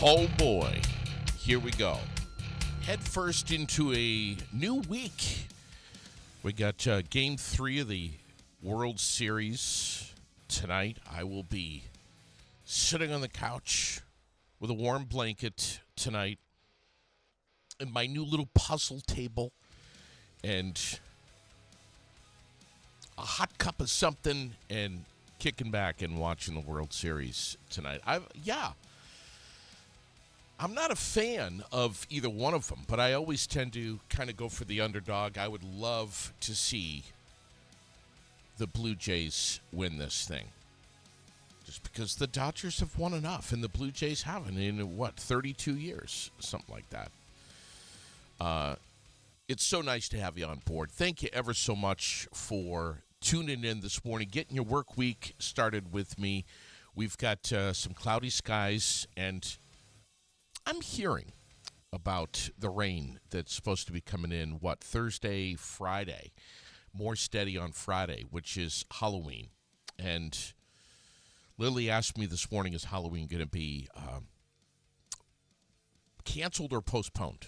Oh boy, here we go. Head first into a new week. We got game 3 of the World Series tonight. I will be sitting on the couch with a warm blanket tonight and my new little puzzle table and a hot cup of something and kicking back and watching the World Series tonight. I'm not a fan of either one of them, but I always tend to kind of go for the underdog. I would love to see the Blue Jays win this thing. Just because the Dodgers have won enough, and the Blue Jays haven't in, 32 years? Something like that. It's so nice to have you on board. Thank you ever so much for tuning in this morning, getting your work week started with me. We've got some cloudy skies, and I'm hearing about the rain that's supposed to be coming in, Thursday, Friday. More steady on Friday, which is Halloween. And Lily asked me this morning, is Halloween going to be canceled or postponed?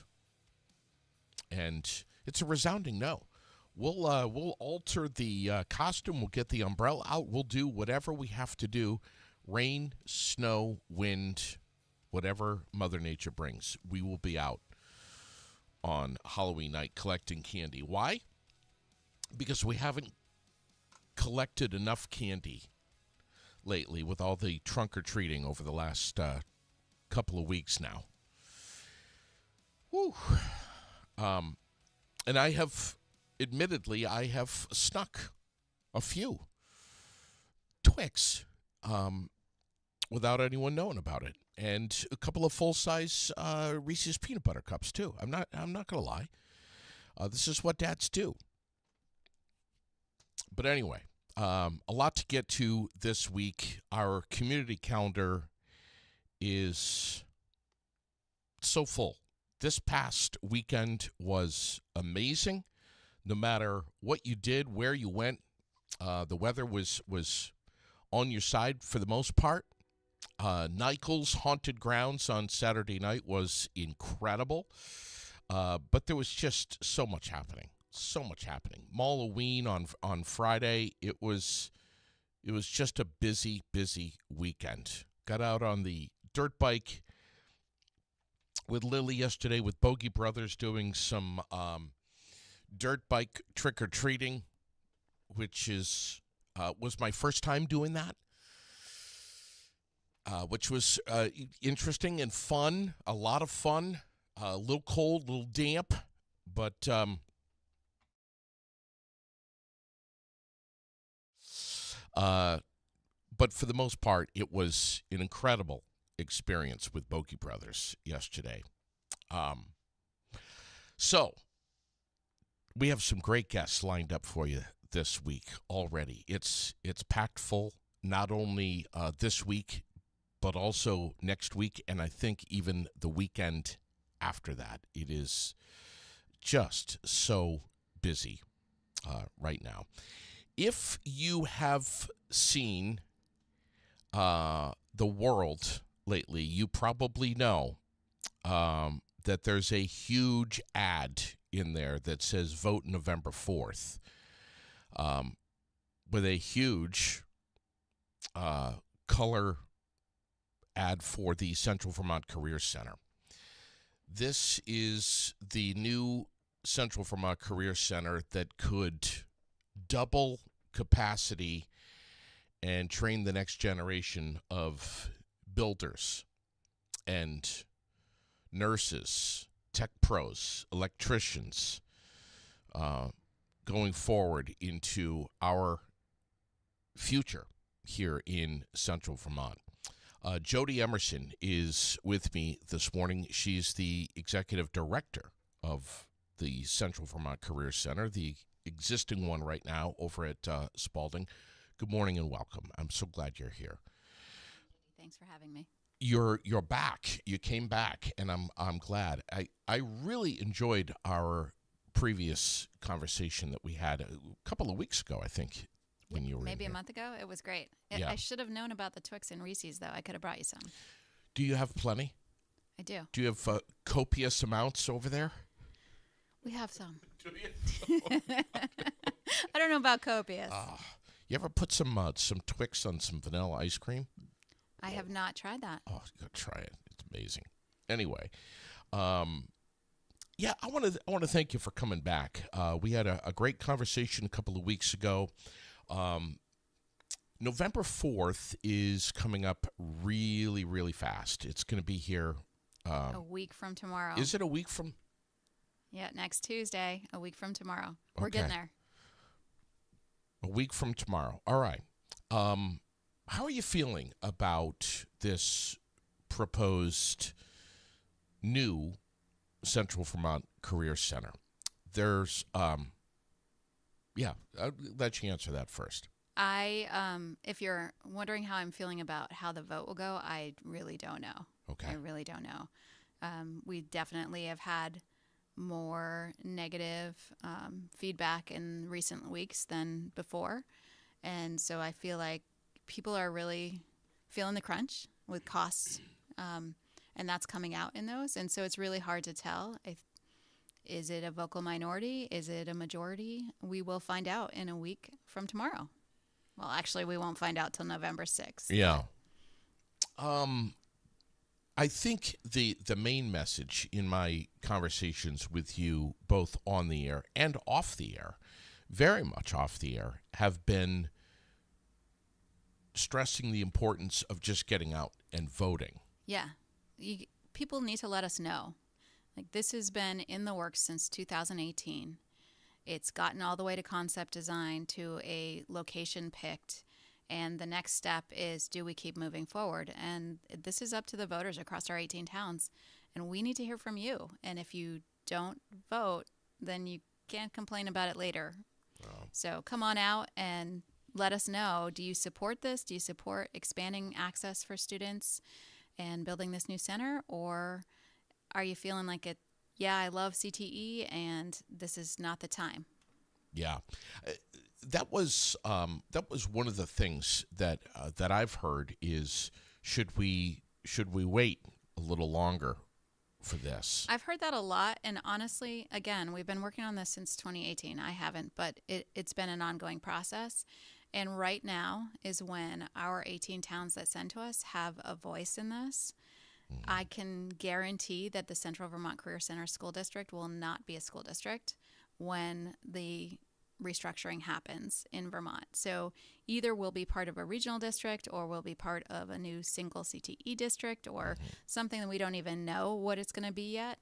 And it's a resounding no. We'll alter the costume. We'll get the umbrella out. We'll do whatever we have to do. Rain, snow, wind, whatever Mother Nature brings, we will be out on Halloween night collecting candy. Why? Because we haven't collected enough candy lately with all the trunk-or-treating over the last couple of weeks now. Whew. And I have snuck a few Twix without anyone knowing about it. And a couple of full-size Reese's peanut butter cups too. I'm not gonna lie. This is what dads do. But anyway, a lot to get to this week. Our community calendar is so full. This past weekend was amazing. No matter what you did, where you went, the weather was on your side for the most part. Nichols Haunted Grounds on Saturday night was incredible. But there was just so much happening. So much happening. Malloween on Friday. It was just a busy weekend. Got out on the dirt bike with Lily yesterday with Bogey Brothers doing some dirt bike trick-or-treating, which was my first time doing that. Which was interesting and fun, a lot of fun, a little cold, a little damp, but for the most part, it was an incredible experience with Bogey Brothers yesterday. So we have some great guests lined up for you this week already. It's packed full, not only this week, but also next week, and I think even the weekend after that. It is just so busy right now. If you have seen the world lately, you probably know that there's a huge ad in there that says vote November 4th with a huge color ad for the Central Vermont Career Center. This is the new Central Vermont Career Center that could double capacity and train the next generation of builders and nurses, tech pros, electricians going forward into our future here in Central Vermont. Jody Emerson is with me this morning. She's the executive director of the Central Vermont Career Center, the existing one right now over at Spalding. Good morning and welcome. I'm so glad you're here. Thanks for having me. You're back. You came back, and I'm glad. I really enjoyed our previous conversation that we had a couple of weeks ago, I think. When you were maybe a month ago. It was great. Yeah. I should have known about the Twix and Reese's, though. I could have brought you some. Do you have plenty? I do. Do you have copious amounts over there? We have some. I don't know about copious. You ever put some Twix on some vanilla ice cream? I have not tried that. Oh, you gotta try it. It's amazing. Anyway, yeah, I want to thank you for coming back. We had a great conversation a couple of weeks ago. November 4th is coming up really, really fast. It's going to be here. A week from tomorrow. Is it a week from? Yeah, next Tuesday, a week from tomorrow. We're getting there. A week from tomorrow. All right. How are you feeling about this proposed new Central Vermont Career Center? There's, yeah, I'll let you answer that first. If you're wondering how I'm feeling about how the vote will go, I really don't know. Okay. I really don't know. We definitely have had more negative feedback in recent weeks than before. And so I feel like people are really feeling the crunch with costs, and that's coming out in those. And so it's really hard to tell. Is it a vocal minority? Is it a majority? We will find out in a week from tomorrow. Well, actually, we won't find out till November 6th. Yeah. I think the main message in my conversations with you, both on the air and off the air, very much off the air, have been stressing the importance of just getting out and voting. Yeah. People need to let us know. Like, this has been in the works since 2018. It's gotten all the way to concept design, to a location picked. And the next step is, do we keep moving forward? And this is up to the voters across our 18 towns. And we need to hear from you. And if you don't vote, then you can't complain about it later. Wow. So come on out and let us know. Do you support this? Do you support expanding access for students and building this new center? Or are you feeling like it? Yeah, I love CTE, and this is not the time. Yeah, that was one of the things that I've heard is, should we wait a little longer for this? I've heard that a lot, and honestly, again, we've been working on this since 2018. I haven't, but it's been an ongoing process. And right now is when our 18 towns that send to us have a voice in this. I can guarantee that the Central Vermont Career Center School District will not be a school district when the restructuring happens in Vermont. So either we'll be part of a regional district, or we'll be part of a new single CTE district, or something that we don't even know what it's going to be yet.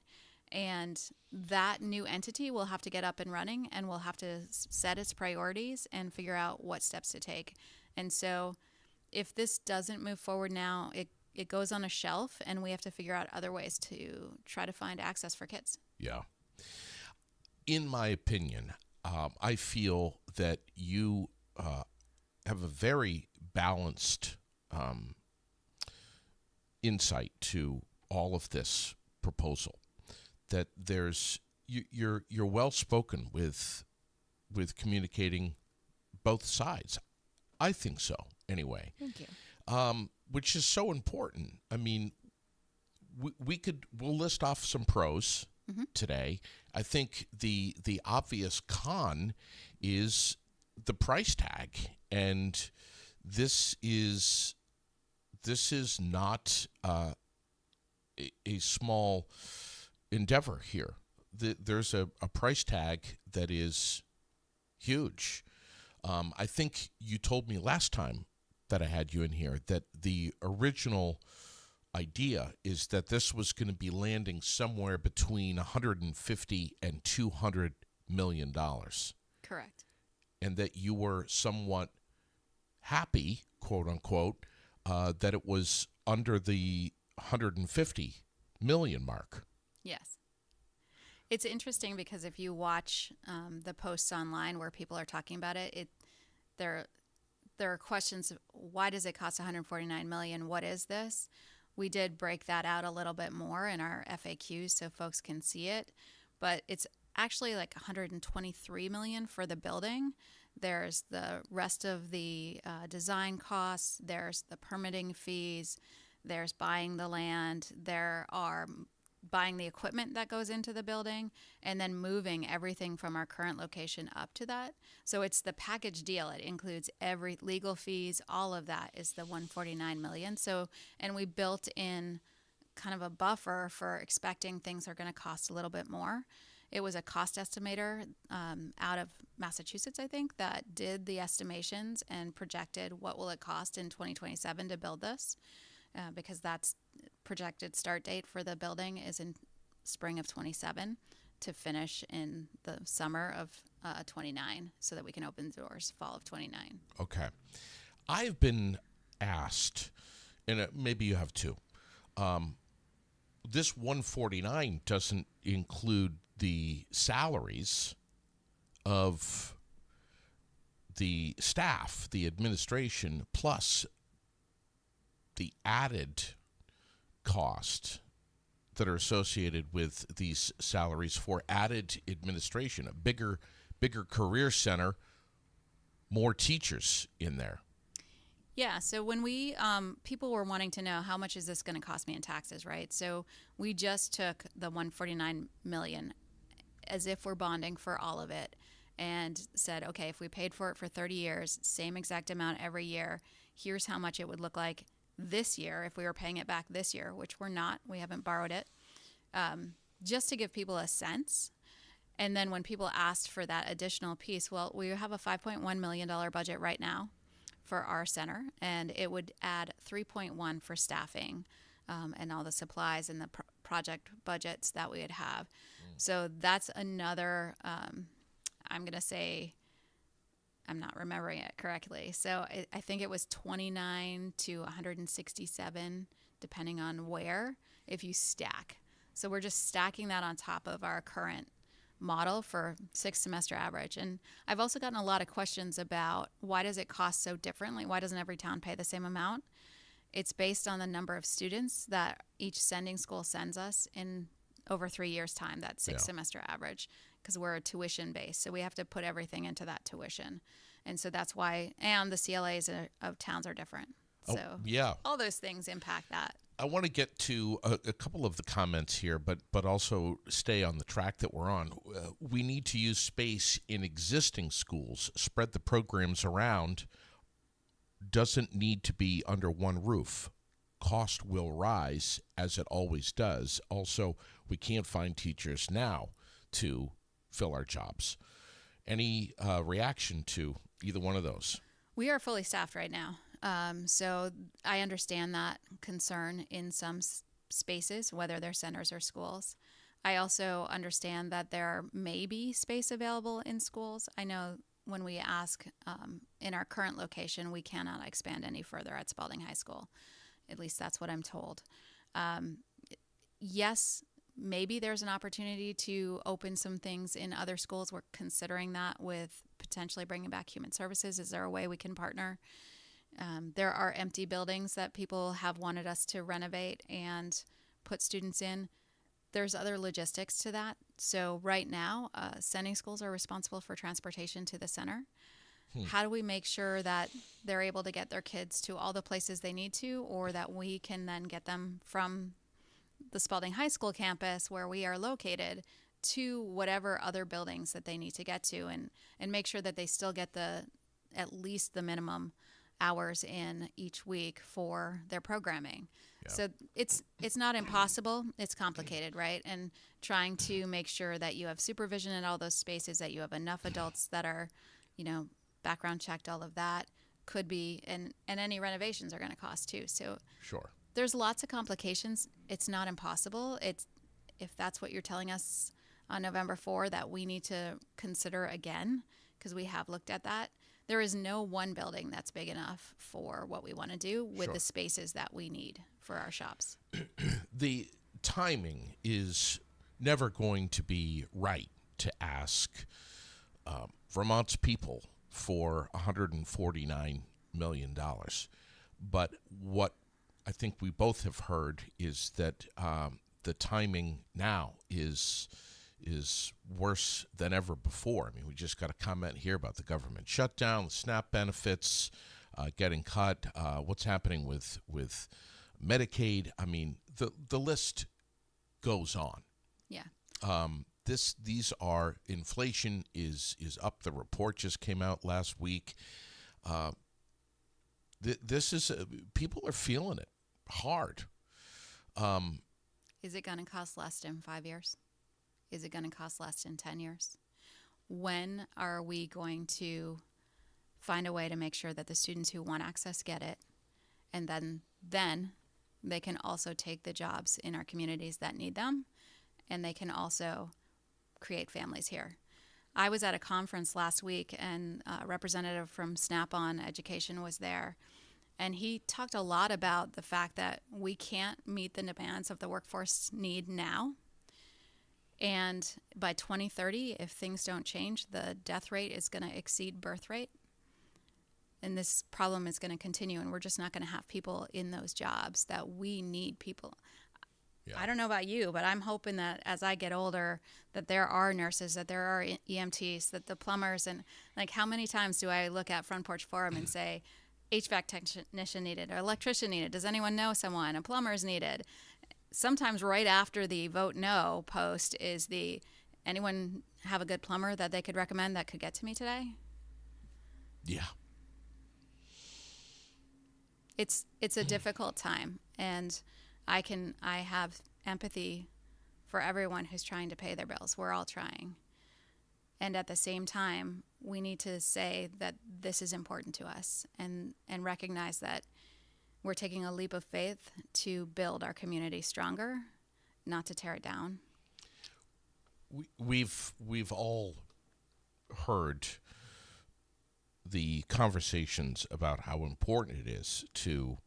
And that new entity will have to get up and running, and will have to set its priorities and figure out what steps to take. And so if this doesn't move forward now, it goes on a shelf, and we have to figure out other ways to try to find access for kids. Yeah. In my opinion, I feel that you have a very balanced insight to all of this proposal. That you're well spoken with communicating both sides. I think so, anyway. Thank you. Which is so important. I mean, we'll list off some pros today. I think the obvious con is the price tag, and this is not a small endeavor here. There's a price tag that is huge. I think you told me last time that I had you in here that the original idea is that this was going to be landing somewhere between $150 and $200 million. Correct. And that you were somewhat happy, quote unquote, that it was under the 150 million mark. Yes. It's interesting because if you watch the posts online where people are talking about it, there are questions. Why does it cost $149 million? What is this? We did break that out a little bit more in our FAQs so folks can see it, but it's actually like $123 million for the building. There's the rest of the design costs. There's the permitting fees. there's buying the land, there are buying the equipment that goes into the building, and then moving everything from our current location up to that. So it's the package deal. It includes every legal fees, all of that is the 149 million. So, and we built in kind of a buffer for expecting things are going to cost a little bit more. It was a cost estimator out of Massachusetts, I think, that did the estimations and projected what will it cost in 2027 to build this, because that's projected start date for the building is in spring of 27 to finish in the summer of 29 so that we can open the doors fall of 29. Okay. I've been asked, and maybe you have too, this 149 doesn't include the salaries of the staff, the administration, plus the added cost that are associated with these salaries for added administration, a bigger career center, more teachers in there. Yeah, so when we, people were wanting to know how much is this going to cost me in taxes, right? So we just took the 149 million as if we're bonding for all of it and said, okay, if we paid for it for 30 years, same exact amount every year, here's how much it would look like this year if we were paying it back this year, which we're not. We haven't borrowed it, just to give people a sense. And then when people asked for that additional piece, well, we have a $5.1 million budget right now for our center, and it would add 3.1 for staffing and all the supplies and the project budgets that we would have. So that's another, I'm going to say, I'm not remembering it correctly. So I think it was 29 to 167, depending on where, if you stack. So we're just stacking that on top of our current model for 6 semester average. And I've also gotten a lot of questions about why does it cost so differently? Why doesn't every town pay the same amount? It's based on the number of students that each sending school sends us in over 3 years' time, that 6 semester average, because we're a tuition base. So we have to put everything into that tuition. And so that's why, and the CLAs of towns are different. So all those things impact that. I want to get to a couple of the comments here, but also stay on the track that we're on. We need to use space in existing schools, spread the programs around. Doesn't need to be under one roof. Cost will rise, as it always does. Also, we can't find teachers now to fill our jobs. Any reaction to either one of those? We are fully staffed right now. So I understand that concern in some spaces, whether they're centers or schools. I also understand that there may be space available in schools. I know when we ask in our current location, we cannot expand any further at Spalding High School. At least that's what I'm told. Yes, maybe there's an opportunity to open some things in other schools. We're considering that with potentially bringing back human services. Is there a way we can partner? There are empty buildings that people have wanted us to renovate and put students in. There's other logistics to that. So right now, sending schools are responsible for transportation to the center. How do we make sure that they're able to get their kids to all the places they need to, or that we can then get them from the Spalding High School campus where we are located to whatever other buildings that they need to get to, and make sure that they still get at least the minimum hours in each week for their programming. Yeah. So it's not impossible. It's complicated, right? And trying to make sure that you have supervision in all those spaces, that you have enough adults that are, background checked, all of that could be, and any renovations are going to cost too. So sure, there's lots of complications. It's not impossible. If that's what you're telling us on November 4, that we need to consider again, because we have looked at that. There is no one building that's big enough for what we want to do with the spaces that we need for our shops. The timing is never going to be right to ask Vermont's people for $149 million. But what I think we both have heard is that the timing now is worse than ever before. I mean, we just got a comment here about the government shutdown, the SNAP benefits getting cut, what's happening with Medicaid. I mean, the list goes on. Yeah. These are, inflation is up. The report just came out last week. This is people are feeling it hard. Is it going to cost less in 5 years? Is it going to cost less in 10 years? When are we going to find a way to make sure that the students who want access get it, and then they can also take the jobs in our communities that need them, and they can also create families here? I was at a conference last week, and a representative from Snap-on Education was there, and he talked a lot about the fact that we can't meet the demands of the workforce need now. And by 2030, if things don't change, the death rate is going to exceed birth rate. And this problem is going to continue, and we're just not going to have people in those jobs that we need people. Yeah. I don't know about you, but I'm hoping that as I get older, that there are nurses, that there are EMTs, that the plumbers, and like, how many times do I look at Front Porch Forum and say, HVAC technician needed, or electrician needed, does anyone know someone, a plumber's needed? Sometimes right after the vote no post is the, anyone have a good plumber that they could recommend that could get to me today? Yeah. It's a difficult time, and I have empathy for everyone who's trying to pay their bills. We're all trying. And at the same time, we need to say that this is important to us, and recognize that we're taking a leap of faith to build our community stronger, not to tear it down. We've all heard the conversations about how important it is to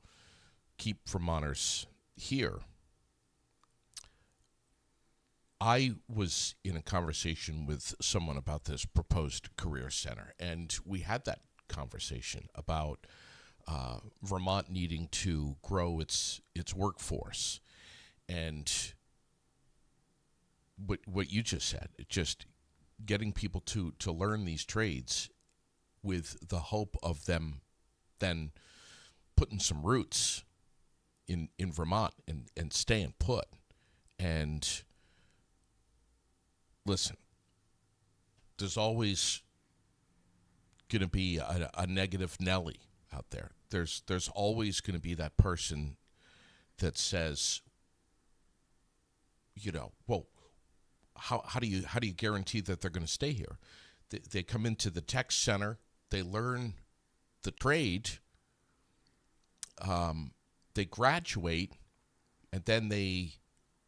keep Vermonters here. I was in a conversation with someone about this proposed career center, and we had that conversation about Vermont needing to grow its workforce, and what you just said, just getting people to learn these trades with the hope of them then putting some roots in Vermont and staying put. And listen, there's always going to be a negative Nelly out there. There's always going to be that person that says, well, how do you guarantee that they're going to stay here? They come into the tech center, they learn the trade, they graduate, and then they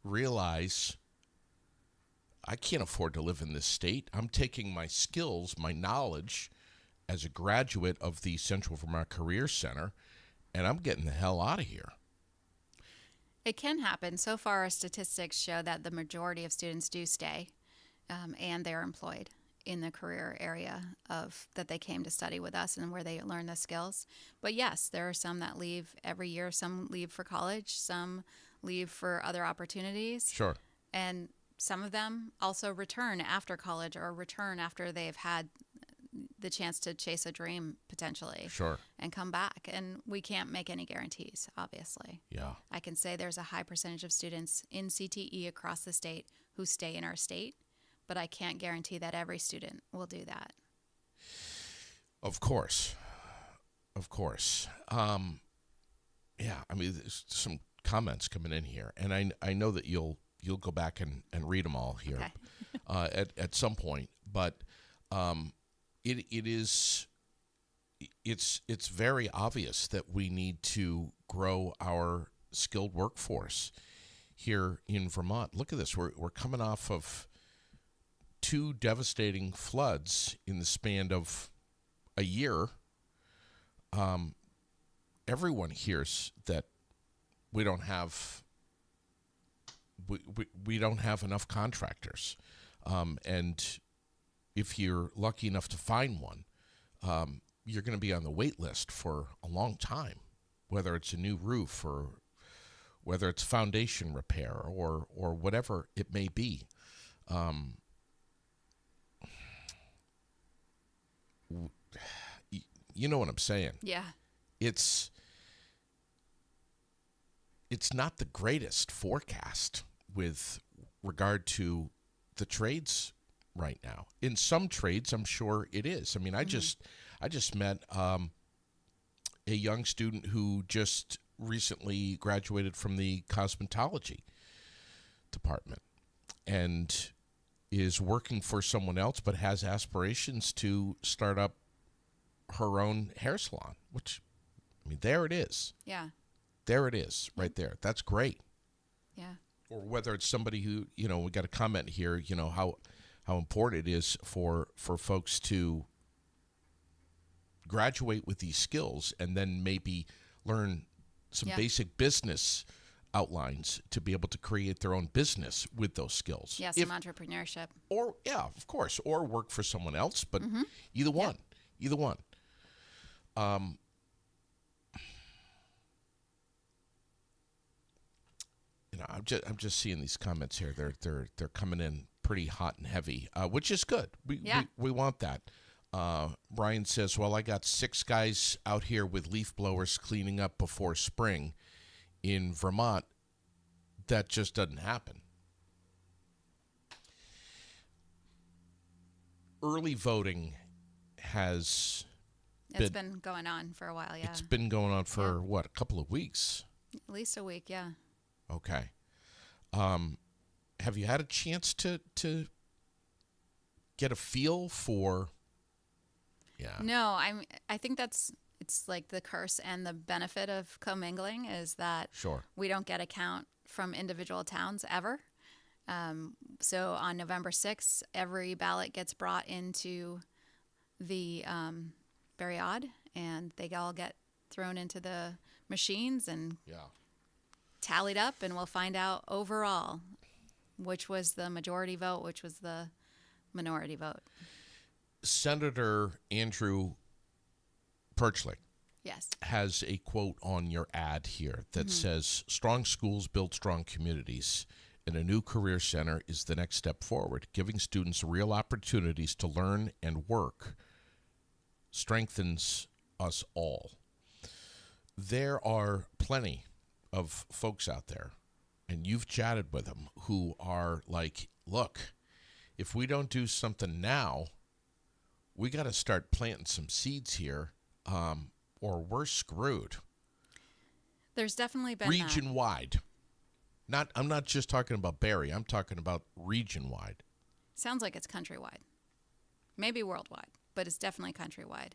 realize, I can't afford to live in this state. I'm taking my skills, my knowledge as a graduate of the Central Vermont Career Center, and I'm getting the hell out of here. It can happen. So far, our statistics show that the majority of students do stay, and they're employed in the career area that they came to study with us and where they learn the skills. But yes, there are some that leave every year. Some leave for college. Some leave for other opportunities. Sure. And some of them also return after college, or return after they've had the chance to chase a dream potentially. Sure. And come back. And we can't make any guarantees, obviously. Yeah. I can say there's a high percentage of students in CTE across the state who stay in our state, but I can't guarantee that every student will do that. Of course. Yeah, I mean, there's some comments coming in here, and I know that you'll go back and read them all here. Okay. at some point, but it's very obvious that we need to grow our skilled workforce here in Vermont. Look at this. We're coming off of 2 devastating floods in the span of a year. Everyone hears that we don't have enough contractors, and if you're lucky enough to find one, you're going to be on the wait list for a long time, whether it's a new roof or whether it's foundation repair or whatever it may be. You know what I'm saying? Yeah. It's it's not the greatest forecast with regard to the trades right now. In some trades, I'm sure it is. I mean, I just met a young student who just recently graduated from the cosmetology department and is working for someone else, but has aspirations to start up her own hair salon, which, I mean, there it is. Yeah. There it is, right there. That's great. Yeah. Or whether it's somebody who, we got a comment here, how important it is for folks to graduate with these skills and then maybe learn some basic business outlines to be able to create their own business with those skills. Yeah, some entrepreneurship. Or, yeah, of course, or work for someone else, but either one. Either one. I'm just seeing these comments here. They're coming in pretty hot and heavy, which is good. We want that. Brian says, "Well, I got 6 guys out here with leaf blowers cleaning up before spring in Vermont. That just doesn't happen." Early voting has been going on for a while, yeah. It's been going on for, what, a couple of weeks? At least a week, yeah. Okay. Have you had a chance to get a feel for? Yeah. No, I think it's like the curse and the benefit of commingling is that we don't get a count from individual towns ever. So on November 6th, every ballot gets brought into the Barriade, and they all get thrown into the machines and tallied up, and we'll find out overall which was the majority vote, which was the minority vote. Senator Andrew Perchlik has a quote on your ad here that says, "Strong schools build strong communities, and a new career center is the next step forward. Giving students real opportunities to learn and work strengthens us all." There are plenty of folks out there, and you've chatted with them, who are like, look, if we don't do something now, we got to start planting some seeds here, or we're screwed. There's definitely been region-wide. I'm not just talking about Barrie. I'm talking about region-wide. Sounds like it's countrywide, maybe worldwide, but it's definitely countrywide,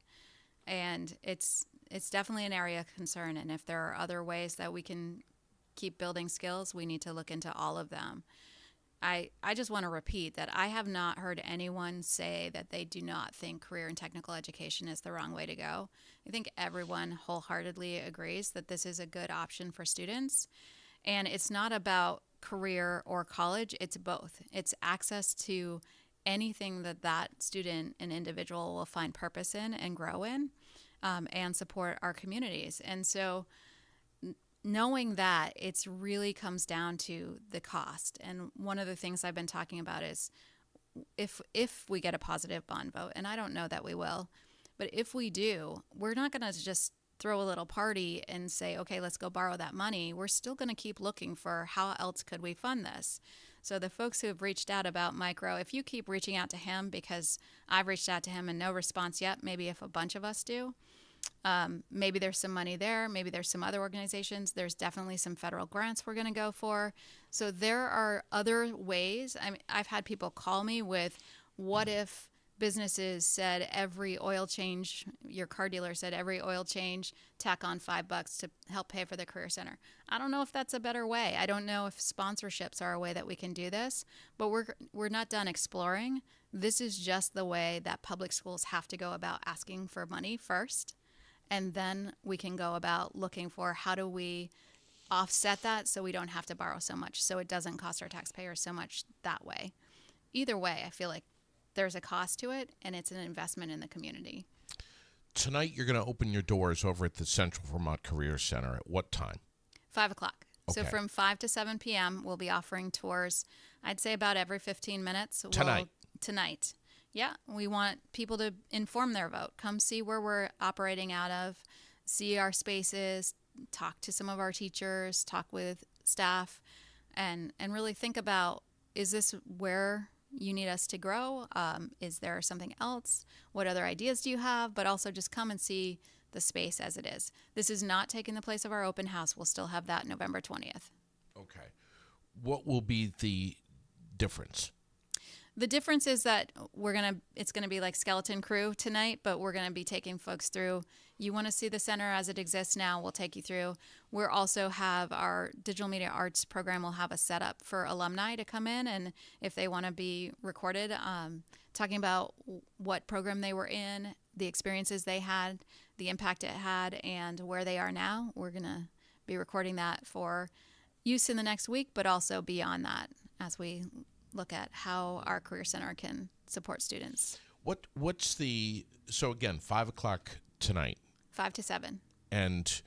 and it's definitely an area of concern. And if there are other ways that we can keep building skills, we need to look into all of them. I just want to repeat that I have not heard anyone say that they do not think career and technical education is the wrong way to go. I think everyone wholeheartedly agrees that this is a good option for students. And it's not about career or college, it's both. It's access to anything that student and individual will find purpose in and grow in, and support our communities. And so knowing that, it really comes down to the cost. And one of the things I've been talking about is if we get a positive bond vote, and I don't know that we will, but if we do, we're not going to just throw a little party and say, okay, let's go borrow that money. We're still going to keep looking for how else could we fund this. So the folks who have reached out about micro, if you keep reaching out to him, because I've reached out to him and no response yet, maybe if a bunch of us do, maybe there's some money there. Maybe there's some other organizations. There's definitely some federal grants we're going to go for. So there are other ways. I mean, I've had people call me with, what if businesses said every oil change, your car dealer said every oil change, tack on $5 to help pay for the career center. I don't know if that's a better way. I don't know if sponsorships are a way that we can do this, but we're not done exploring. This is just the way that public schools have to go about asking for money first. And then we can go about looking for how do we offset that so we don't have to borrow so much, so it doesn't cost our taxpayers so much that way. Either way, I feel like there's a cost to it, and it's an investment in the community. Tonight, you're going to open your doors over at the Central Vermont Career Center. At what time? 5 o'clock. Okay. So from 5 to 7 p.m., we'll be offering tours, I'd say about every 15 minutes. Tonight. Yeah, we want people to inform their vote. Come see where we're operating out of, see our spaces, talk to some of our teachers, talk with staff, and really think about, is this where you need us to grow? Is there something else? What other ideas do you have? But also just come and see the space as it is. This is not taking the place of our open house. We'll still have that November 20th. Okay. What will be the difference? The difference is that it's gonna be like Skeleton Crew tonight, but we're gonna be taking folks through. You want to see the center as it exists now, we'll take you through. We'll also have our digital media arts program will have a setup for alumni to come in, and if they want to be recorded, talking about what program they were in, the experiences they had, the impact it had, and where they are now. We're gonna be recording that for use in the next week, but also beyond that as we look at how our Career Center can support students. What's the, so again, 5 o'clock tonight. 5 to 7. And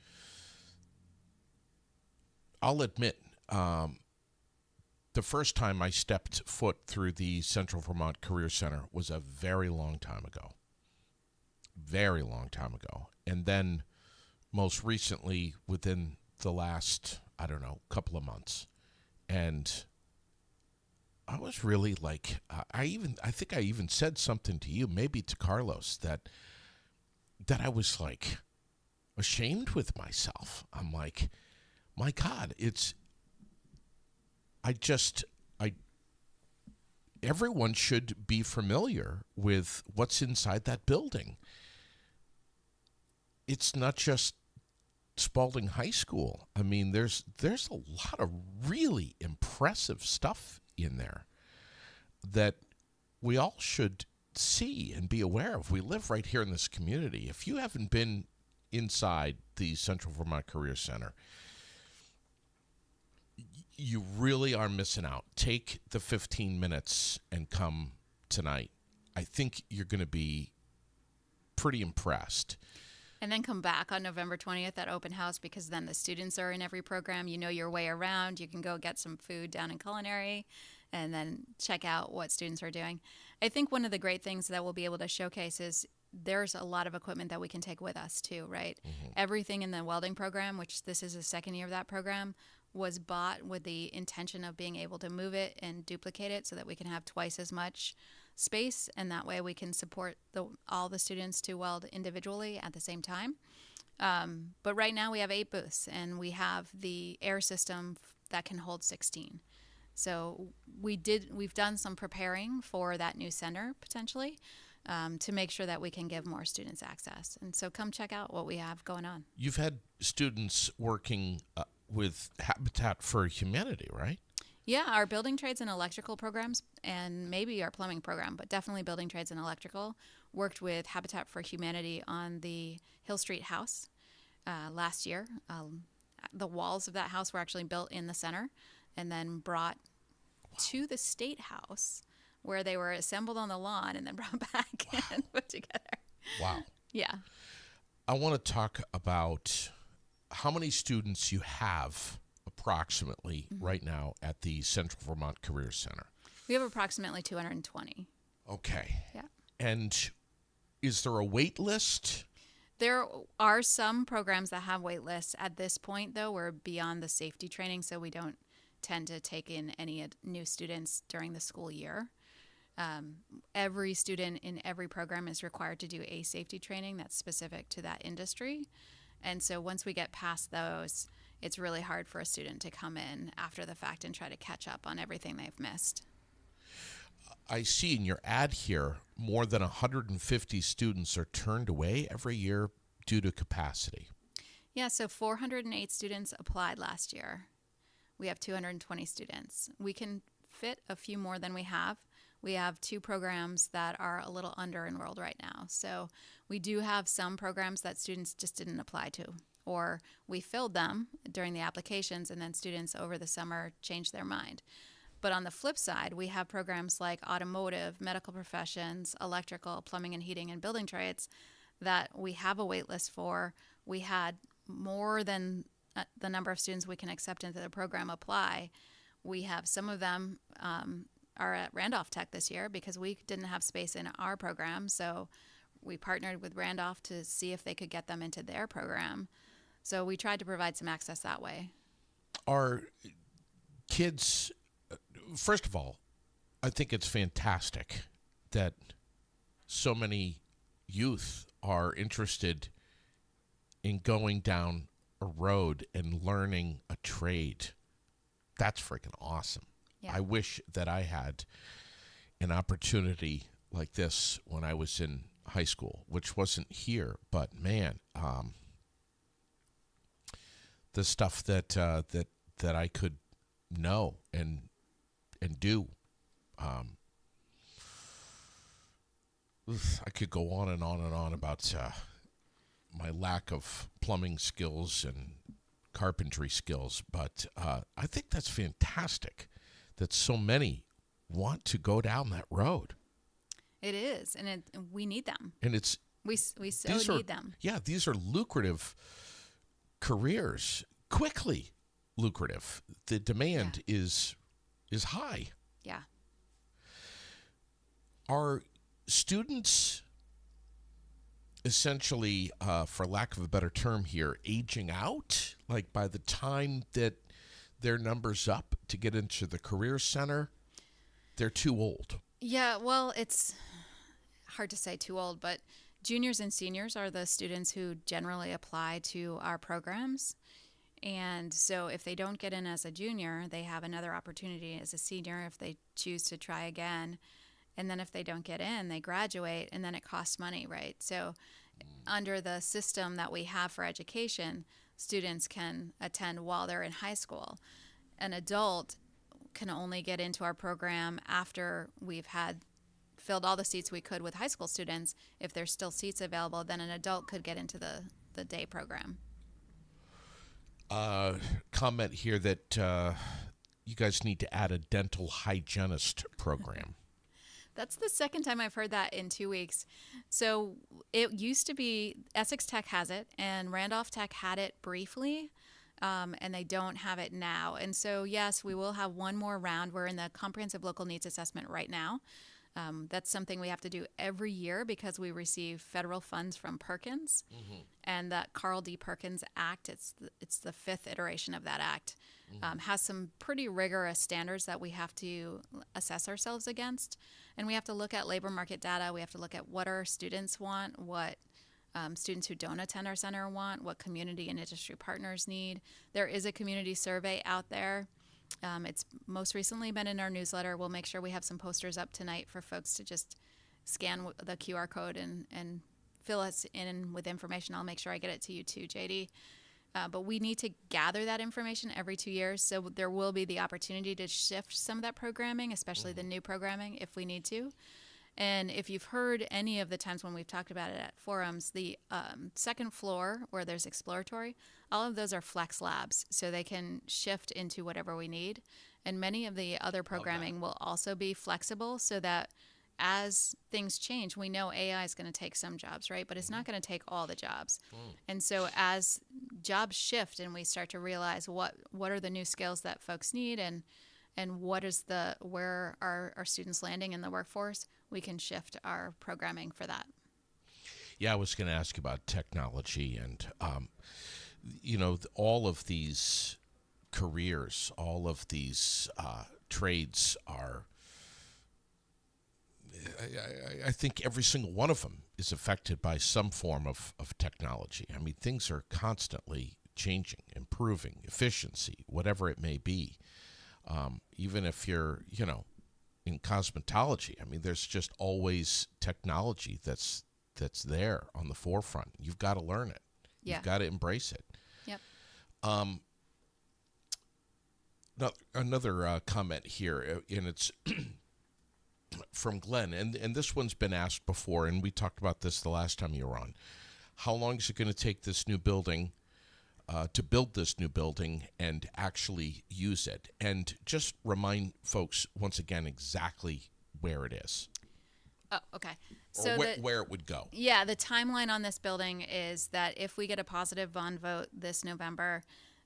I'll admit, the first time I stepped foot through the Central Vermont Career Center was a very long time ago. Very long time ago. And then most recently within the last, I don't know, couple of months. And I was really like, I think I even said something to you, maybe to Carlos, that I was like ashamed with myself. I'm like, my God, everyone should be familiar with what's inside that building. It's not just Spalding High School. I mean, there's a lot of really impressive stuff in there that we all should see and be aware of. We live right here in this community. If you haven't been inside the Central Vermont Career Center, you really are missing out. Take the 15 minutes and come tonight. I think you're going to be pretty impressed. And then come back on November 20th at open house, because then the students are in every program. You know your way around. You can go get some food down in culinary and then check out what students are doing. I think one of the great things that we'll be able to showcase is there's a lot of equipment that we can take with us too, right? Mm-hmm. Everything in the welding program, which this is the second year of that program, was bought with the intention of being able to move it and duplicate it so that we can have twice as much space, and that way we can support all the students to weld individually at the same time. But right now we have 8 booths, and we have the air system that can hold 16. So we've done some preparing for that new center potentially to make sure that we can give more students access. And so come check out what we have going on. You've had students working with Habitat for Humanity, right? Yeah, our building trades and electrical programs, and maybe our plumbing program, but definitely building trades and electrical, worked with Habitat for Humanity on the Hill Street house last year. The walls of that house were actually built in the center and then brought to the State House, where they were assembled on the lawn and then brought back and put together. Wow. Yeah. I want to talk about how many students you have approximately right now at the Central Vermont Career Center. We have approximately 220. Okay. Yeah. And is there a wait list? There are some programs that have wait lists. At this point, though, we're beyond the safety training, so we don't tend to take in any new students during the school year. Every student in every program is required to do a safety training that's specific to that industry. And so once we get past those, it's really hard for a student to come in after the fact and try to catch up on everything they've missed. I see in your ad here, more than 150 students are turned away every year due to capacity. Yeah, so 408 students applied last year. We have 220 students. We can fit a few more than we have. We have 2 programs that are a little under enrolled right now. So we do have some programs that students just didn't apply to, or we filled them during the applications and then students over the summer changed their mind. But on the flip side, we have programs like automotive, medical professions, electrical, plumbing and heating, and building trades that we have a wait list for. We had more than the number of students we can accept into the program apply. We have some of them are at Randolph Tech this year because we didn't have space in our program. So we partnered with Randolph to see if they could get them into their program. So we tried to provide some access that way. Are kids, first of all, I think it's fantastic that so many youth are interested in going down a road and learning a trade. That's freaking awesome. Yeah. I wish that I had an opportunity like this when I was in high school, which wasn't here, but man, the stuff that I could know and do. I could go on and on and on about my lack of plumbing skills and carpentry skills, but I think that's fantastic that so many want to go down that road. It is, and we need them. And it's we so need them. Yeah, these are lucrative careers, quickly lucrative. The demand is high. Yeah. Are students essentially, for lack of a better term here, aging out? Like by the time that their number's up to get into the career center, they're too old. Yeah, well, it's hard to say too old, but juniors and seniors are the students who generally apply to our programs. And so if they don't get in as a junior, they have another opportunity as a senior if they choose to try again. And then if they don't get in, they graduate, and then it costs money, right? So under the system that we have for education, students can attend while they're in high school. An adult can only get into our program after we've had filled all the seats we could with high school students. If there's still seats available, then an adult could get into the day program. Comment here that you guys need to add a dental hygienist program. That's the second time I've heard that in 2 weeks. So it used to be Essex Tech has it, and Randolph Tech had it briefly, and they don't have it now. And so, yes, we will have one more round. We're in the comprehensive local needs assessment right now. That's something we have to do every year because we receive federal funds from Perkins, and that Carl D. Perkins Act, it's the fifth iteration of that act, has some pretty rigorous standards that we have to assess ourselves against. And we have to look at labor market data. We have to look at what our students want, what students who don't attend our center want, what community and industry partners need. There is a community survey out there. It's most recently been in our newsletter. We'll make sure we have some posters up tonight for folks to just scan the QR code and fill us in with information. I'll make sure I get it to you too, JD. But we need to gather that information every 2 years, so there will be the opportunity to shift some of that programming, especially the new programming, if we need to. And if you've heard any of the times when we've talked about it at forums, the second floor where there's exploratory, all of those are flex labs, so they can shift into whatever we need. And many of the other programming will also be flexible so that as things change, we know AI is going to take some jobs, right? But it's not going to take all the jobs. And so as jobs shift and we start to realize what are the new skills that folks need and where are our students landing in the workforce, we can shift our programming for that. Yeah, I was going to ask you about technology and, all of these careers, all of these trades are, I think every single one of them is affected by some form of technology. I mean, things are constantly changing, improving, efficiency, whatever it may be. Even if you're, in cosmetology, I mean, there's just always technology that's there on the forefront. You've got to learn it. Yeah. You've got to embrace it. Yep. Another comment here, and it's from Glenn, and this one's been asked before, and we talked about this the last time you were on. How long is it going to take this new building to build this new building and actually use it? And just remind folks once again exactly where it is. Oh, okay. So where it would go. Yeah, the timeline on this building is that if we get a positive bond vote this November,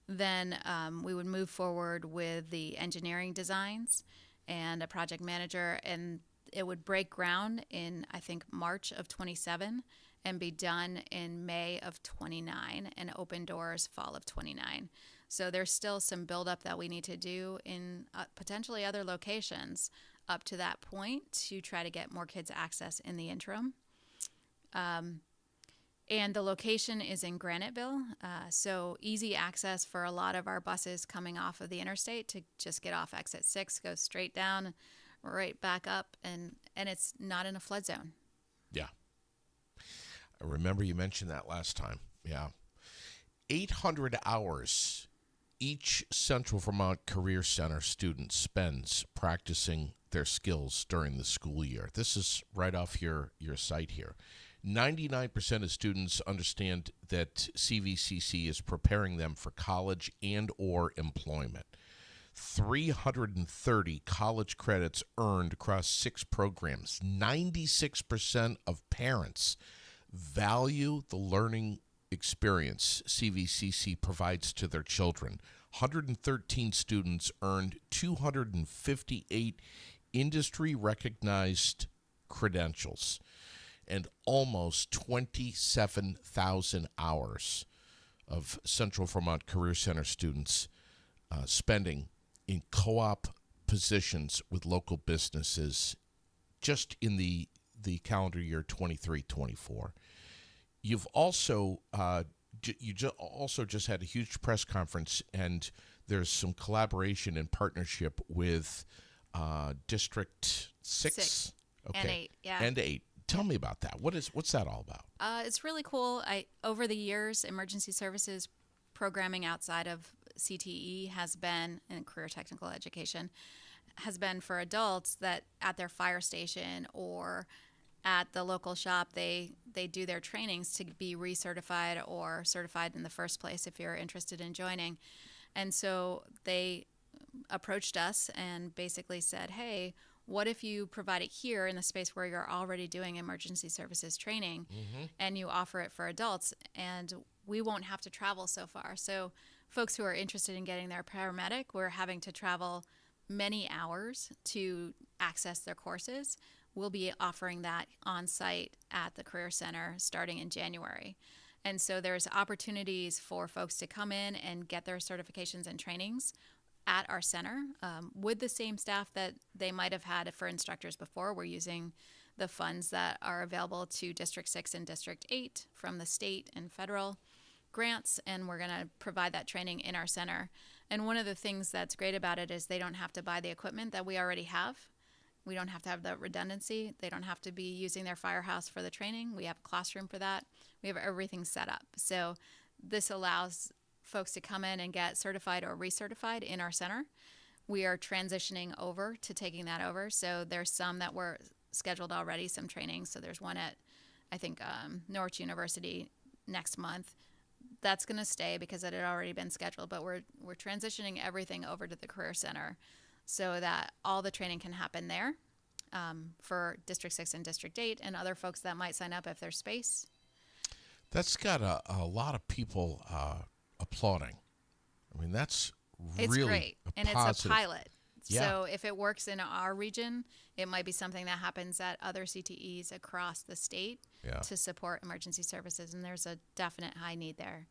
then we would move forward with the engineering designs and a project manager, and it would break ground in, I think, March of 27, and be done in May of 29 and open doors fall of 29. So there's still some buildup that we need to do in potentially other locations up to that point to try to get more kids access in the interim. And the location is in Graniteville, so easy access for a lot of our buses coming off of the interstate to just get off exit 6, go straight down, right back up, and it's not in a flood zone. Yeah. I remember you mentioned that last time. Yeah. 800 hours each Central Vermont Career Center student spends practicing their skills during the school year. This is right off your site here. 99% of students understand that CVCC is preparing them for college and or employment. 330 college credits earned across 6 programs. 96% of parents value the learning experience CVCC provides to their children. 113 students earned 258 industry-recognized credentials and almost 27,000 hours of Central Vermont Career Center students spending in co-op positions with local businesses just in the calendar year 23-24. You've also also just had a huge press conference, and there's some collaboration and partnership with District 6? Okay. And 8, yeah. And 8. Tell me about that. What's that all about? It's really cool. Over the years, emergency services programming outside of CTE has been, and career technical education, has been for adults that at their fire station or at the local shop, they do their trainings to be recertified or certified in the first place if you're interested in joining. And so they approached us and basically said, hey, what if you provide it here in the space where you're already doing emergency services training and you offer it for adults, and we won't have to travel so far. So folks who are interested in getting their paramedic, we're having to travel many hours to access their courses. We'll be offering that on site at the Career Center starting in January. And so there's opportunities for folks to come in and get their certifications and trainings at our center with the same staff that they might have had for instructors before. We're using the funds that are available to District 6 and District 8 from the state and federal grants, and we're going to provide that training in our center. And one of the things that's great about it is they don't have to buy the equipment that we already have. We don't have to have the redundancy. They don't have to be using their firehouse for the training. We have a classroom for that. We have everything set up. So this allows folks to come in and get certified or recertified in our center. We are transitioning over to taking that over. So there's some that were scheduled already, some training. So there's one at, I think, Norwich University next month. That's going to stay because it had already been scheduled. But we're transitioning everything over to the Career Center so that all the training can happen there for District 6 and District 8 and other folks that might sign up if there's space. That's got a lot of people applauding. I mean, that's really great, and positive. it's a pilot. Yeah. So if it works in our region, it might be something that happens at other CTEs across the state to support emergency services, and there's a definite high need there.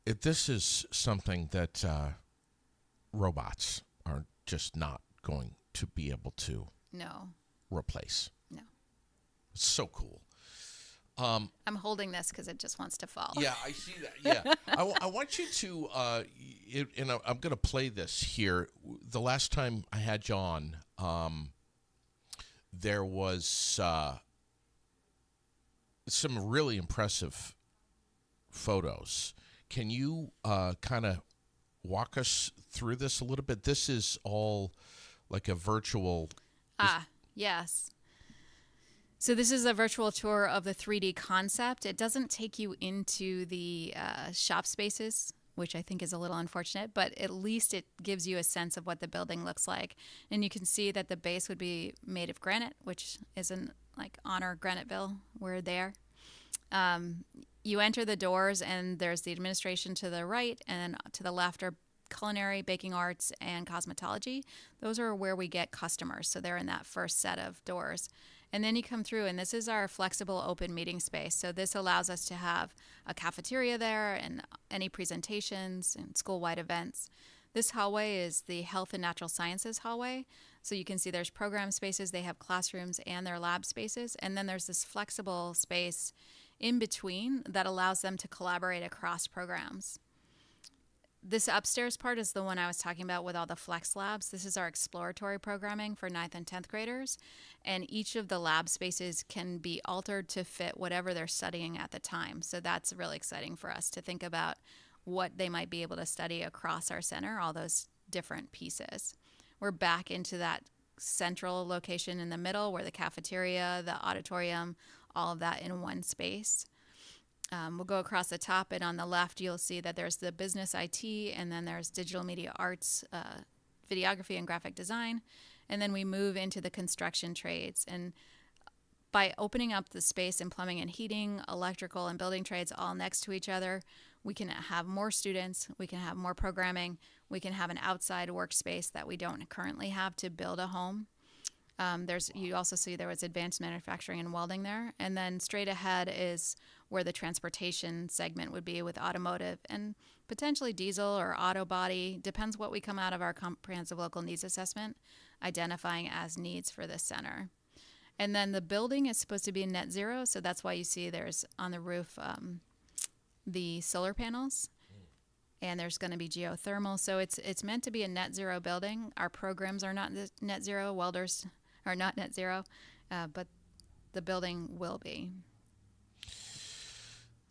This is something that robots are just not going to be able to replace. No. It's so cool. I'm holding this because it just wants to fall. Yeah, I see that. Yeah. I want you to, and I'm going to play this here. The last time I had you on, there was some really impressive photos. Can you kind of walk us through this a little bit? This is all like a virtual. Yes. So this is a virtual tour of the 3D concept. It doesn't take you into the shop spaces, which I think is a little unfortunate, but at least it gives you a sense of what the building looks like. And you can see that the base would be made of granite, which isn't like honor Graniteville. We're there. You enter the doors and there's the administration to the right, and to the left are culinary, baking arts, and cosmetology. Those are where we get customers. So they're in that first set of doors. And then you come through, and this is our flexible open meeting space. So this allows us to have a cafeteria there and any presentations and school-wide events. This hallway is the Health and Natural Sciences hallway. So you can see there's program spaces, they have classrooms and their lab spaces. And then there's this flexible space in between that allows them to collaborate across programs. This upstairs part is the one I was talking about with all the flex labs. This is our exploratory programming for 9th and 10th graders. And each of the lab spaces can be altered to fit whatever they're studying at the time. So that's really exciting for us to think about what they might be able to study across our center, all those different pieces. We're back into that central location in the middle where the cafeteria, the auditorium, all of that in one space. We'll go across the top, and on the left, you'll see that there's the business IT, and then there's digital media arts, videography, and graphic design. And then we move into the construction trades. And by opening up the space in plumbing and heating, electrical, and building trades all next to each other, we can have more students, we can have more programming, we can have an outside workspace that we don't currently have to build a home. You also see there was advanced manufacturing and welding there. And then straight ahead is where the transportation segment would be with automotive and potentially diesel or auto body. Depends what we come out of our comprehensive local needs assessment, identifying as needs for this center. And then the building is supposed to be net zero. So that's why you see there's on the roof the solar panels. And there's going to be geothermal. So it's meant to be a net zero building. Our programs are not net zero. Welders are not net zero, but the building will be.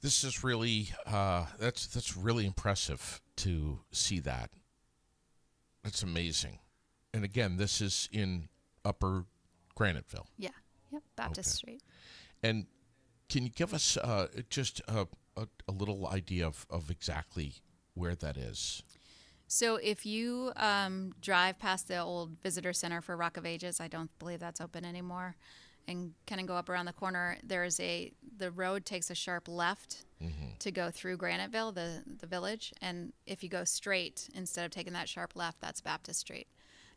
This is really that's really impressive to see that. That's amazing. And again, this is in Upper Graniteville. Yeah. Yep. Baptist Street. And can you give us just a little idea of exactly where that is? So if you drive past the old visitor center for Rock of Ages, I don't believe that's open anymore, and kind of go up around the corner, the road takes a sharp left to go through Graniteville, the village. And if you go straight, instead of taking that sharp left, that's Baptist Street.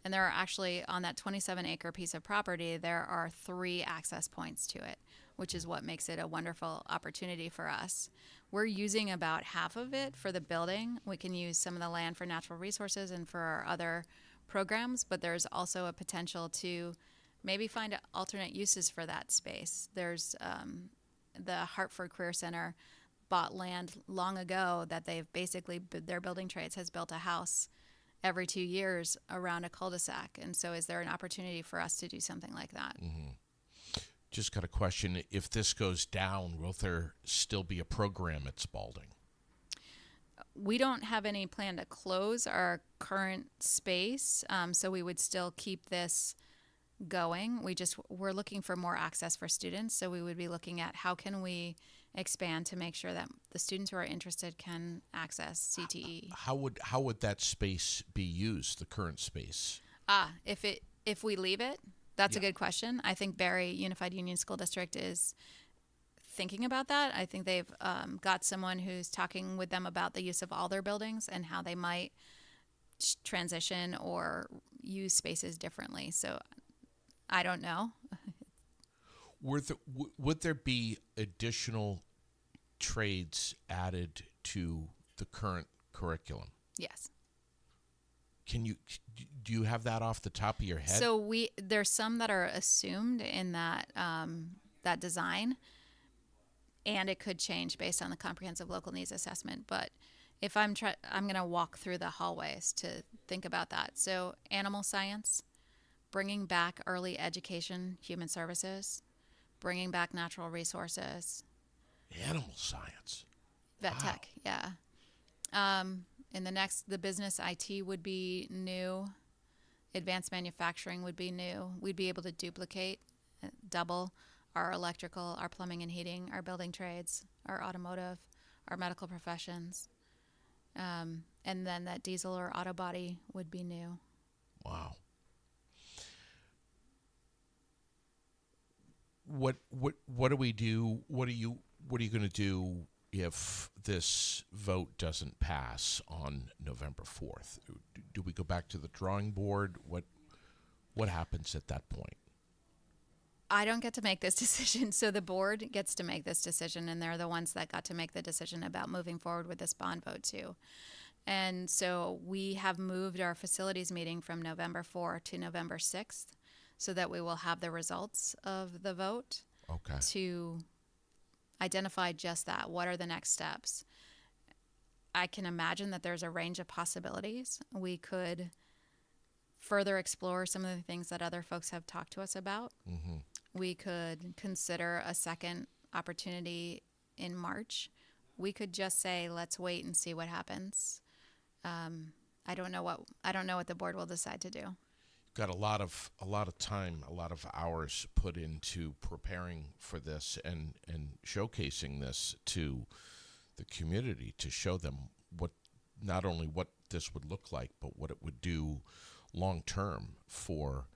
And there are actually, on that 27-acre piece of property, there are 3 access points to it, which is what makes it a wonderful opportunity for us. We're using about half of it for the building. We can use some of the land for natural resources and for our other programs, but there's also a potential to maybe find alternate uses for that space. There's the Hartford Career Center bought land long ago that they've basically, their building trades has built a house every 2 years around a cul-de-sac. And so is there an opportunity for us to do something like that? Just got a question. If this goes down, will there still be a program at Spalding? We don't have any plan to close our current space, so we would still keep this going. We're looking for more access for students, so we would be looking at how can we expand to make sure that the students who are interested can access CTE. How would that space be used, the current space? If we leave it, that's a good question. I think Barry Unified Union School District is thinking about that. I think they've got someone who's talking with them about the use of all their buildings and how they might transition or use spaces differently. So I don't know. Would there be additional trades added to the current curriculum? Yes. Do you have that off the top of your head? So there's some that are assumed in that that design, and it could change based on the comprehensive local needs assessment. But if I'm going to walk through the hallways to think about that. So animal science, bringing back early education, human services, bringing back natural resources. Animal science. Vet tech, yeah. In the business IT would be new. Advanced manufacturing would be new. We'd be able to duplicate, double our electrical, our plumbing and heating, our building trades, our automotive, our medical professions. And then that diesel or auto body would be new. Wow. What do we do? What are you going to do if this vote doesn't pass on November 4th? Do we go back to the drawing board? What happens at that point? I don't get to make this decision. So the board gets to make this decision, and they're the ones that got to make the decision about moving forward with this bond vote too. And so we have moved our facilities meeting from November 4th to November 6th so that we will have the results of the vote to identify just that. What are the next steps? I can imagine that there's a range of possibilities. We could further explore some of the things that other folks have talked to us about. Mm-hmm. We could consider a second opportunity in March. We could just say, let's wait and see what happens. I don't know what the board will decide to do. You've got a lot of time, a lot of hours put into preparing for this and showcasing this to the community to show them not only what this would look like, but what it would do long term for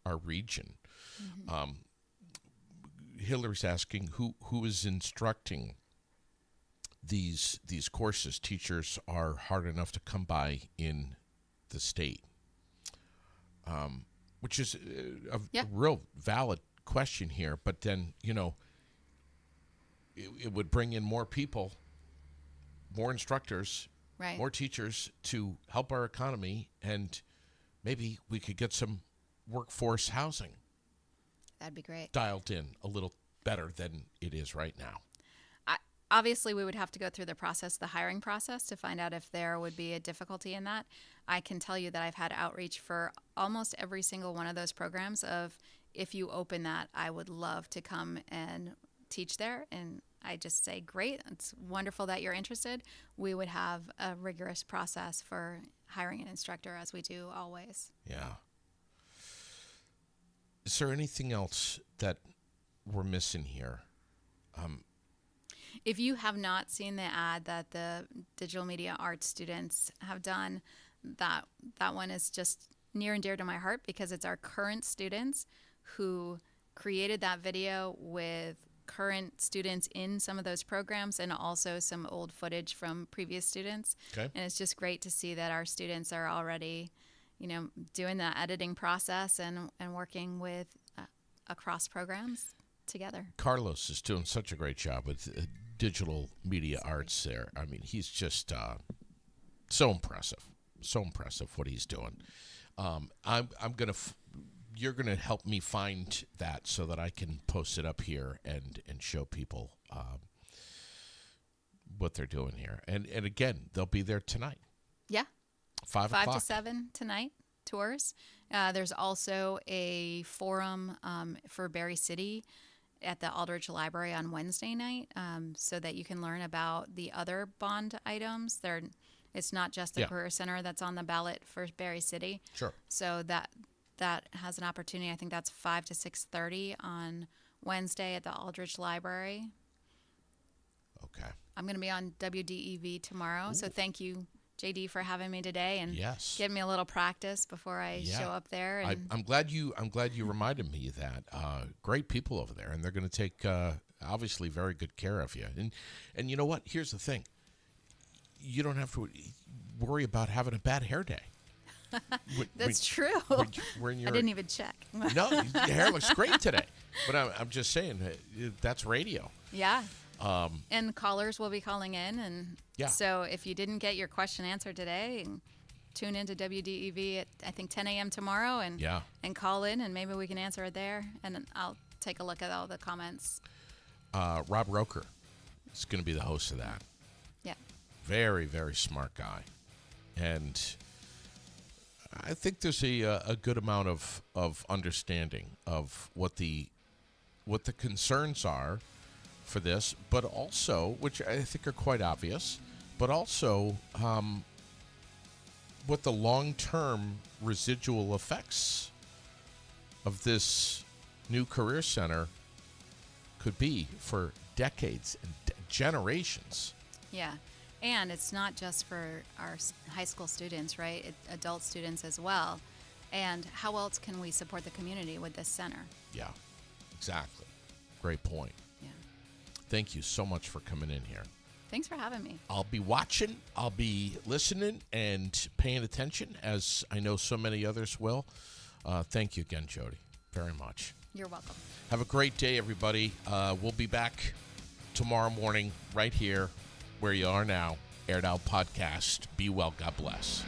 our region. Mm-hmm. Hillary's asking who is instructing these courses. Teachers are hard enough to come by in the state, which is a real valid question here. But then it would bring in more people, more instructors, right, more teachers to help our economy, and maybe we could get some workforce housing. That'd be great. Dialed in a little better than it is right now. Obviously, we would have to go through the hiring process to find out if there would be a difficulty in that. I can tell you that I've had outreach for almost every single one of those programs of, if you open that, I would love to come and teach there. And I just say, great, it's wonderful that you're interested. We would have a rigorous process for hiring an instructor, as we do always. Yeah. Is there anything else that we're missing here? If you have not seen the ad that the digital media arts students have done, that one is just near and dear to my heart, because it's our current students who created that video with current students in some of those programs, and also some old footage from previous students. Okay. And it's just great to see that our students are already, doing the editing process and working with across programs together. Carlos is doing such a great job with digital media arts there. I mean, he's just so impressive what he's doing. You're gonna help me find that so that I can post it up here and show people what they're doing here. And again, they'll be there tonight. Yeah. 5 to 7 tonight, tours. There's also a forum for Berry City at the Aldrich Library on Wednesday night, so that you can learn about the other bond items. It's not just the Career Center that's on the ballot for Berry City. Sure. So that has an opportunity. I think that's 5 to 6:30 on Wednesday at the Aldrich Library. Okay. I'm going to be on WDEV tomorrow. Ooh. So thank you, JD, for having me today and yes, giving me a little practice before I show up there. And I'm glad you reminded me of that. Great people over there, and they're going to take obviously very good care of you. And you know what? Here's the thing: you don't have to worry about having a bad hair day. That's true. When I didn't even check. No, your hair looks great today. But I'm just saying, that's radio. Yeah. And callers will be calling in. And so if you didn't get your question answered today, tune into WDEV at, I think, 10 a.m. tomorrow and call in, and maybe we can answer it there. And I'll take a look at all the comments. Rob Roker is going to be the host of that. Yeah. Very, very smart guy. And I think there's a good amount of understanding of what the concerns are for this, but also, which I think are quite obvious, but also what the long-term residual effects of this new career center could be for decades and generations. Yeah. And it's not just for our high school students, right? Adult students as well. And how else can we support the community with this center? Yeah, exactly. Great point. Yeah. Thank you so much for coming in here. Thanks for having me. I'll be watching, I'll be listening and paying attention, as I know so many others will. Thank you again, Jody, very much. You're welcome. Have a great day, everybody. We'll be back tomorrow morning right here where you are now. Aired Out Podcast. Be well. God bless.